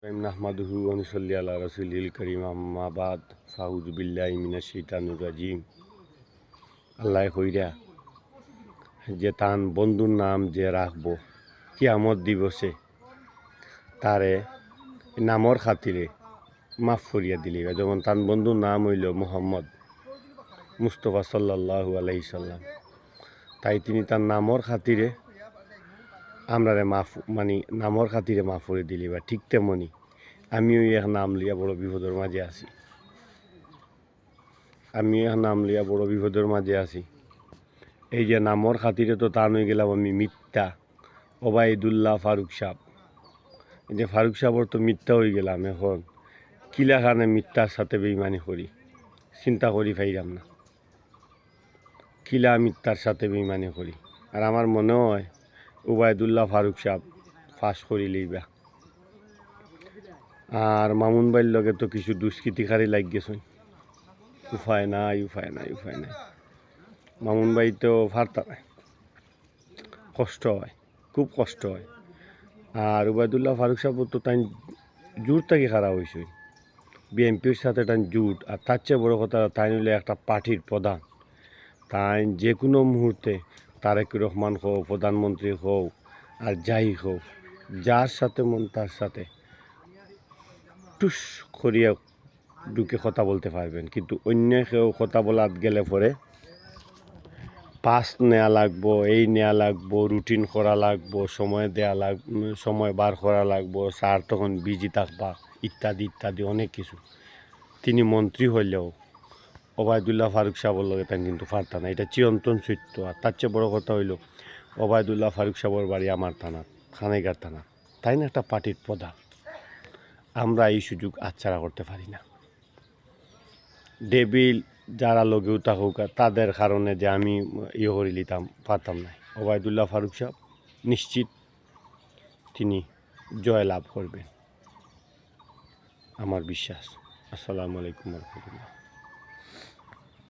নাহমাদুহু ওয়া নুসাল্লি আলা রাসূলিল কারীম আম্মা বাদ ফাউযু বিল্লাহি মিনাশ শাইতানির রাজীম। আল্লাহ কইরা যে তান বন্ধুর নাম যে রাখবো কিয়ামত দিবসে তারে নামর খাতিরে মাফ করিয়া দিলিবা। যেমন তান বন্ধুর নাম হইল মুহাম্মদ মুস্তফা সাল্লাল্লাহু আলাইহি সাল্লাম, তাই তিনি তার নামর খাতিরে আমরারে মাফ নামর খাতিরে মাফ করে দিলিবা। ঠিক তেমনি আমিও এক নাম লিয়া বড় বিপদের মাঝে আছি। এই যে নামর খাতিরে তো তা নই গেলাম আমি মিথ্যা ওবায়দুল্লাহ ফারুক সাহ। এই যে ফারুক সাহর তো মিথ্যা হয়ে গেলাম, এখন কিলাখানে মিথ্যার সাথে বেইমানি করি চিন্তা করি পাইরাম না, কিলা মিথ্যার সাথে বেইমানি করি। আর আমার মনে হয় ওবায়দুল্লাহ ফারুক সাহ ফাঁস করি লইবা। আর মামুন ভাইয়ের লগে তো কিছু দুষ্কৃতিকারী লাগ গেছে, উপায় নাই। মামুন ভাই তো ফারতা নাই, কষ্ট হয়, খুব কষ্ট হয়। আর ওবায়দুল্লাহ ফারুক সাহেব তো তাই জোর থেকে খারাপ হয়েছে বিএনপির সাথে তাই জোট। আর তার চেয়ে বড় কথা তাই নিলে একটা পার্টির প্রধান, তাই যে কোনো মুহূর্তে তারেক রহমান হোক, প্রধানমন্ত্রী হোক, আর যাই হোক, যার সাথে মন তার সাথে টুস করিয়া ঢুকে কথা বলতে পারবেন। কিন্তু অন্য কেউ কথা বলার গেলে পরে পাস নেওয়া লাগবো, এই নেওয়া লাগবো, রুটিন করা লাগবো, সময় বার করা লাগবো, স্যার তখন বিজি থাকবা, ইত্যাদি অনেক কিছু। তিনি মন্ত্রী হইলেও ওবায়দুল্লাহ ফারুক সাহেবের লগে তাই কিন্তু পারতা না, এটা চিরন্তন সত্য। আর তার চেয়ে বড় কথা হইল ওবায়দুল্লাহ ফারুক সাহেবের বাড়ি আমার থানা, খানাইঘাট থানা, তাই না একটা পার্টির প্রধান। আমরা এই সুযোগ আচ্ছাড়া করতে পারি না। ডেবিল যারা লগেও থাকুক তাদের কারণে যে আমি করে নিতাম পারতাম না। ওবায়দুল্লাহ ফারুক সাহেব নিশ্চিত তিনি জয় লাভ করবেন, আমার বিশ্বাস। আসসালামু আলাইকুম রহমতুল্লাহ।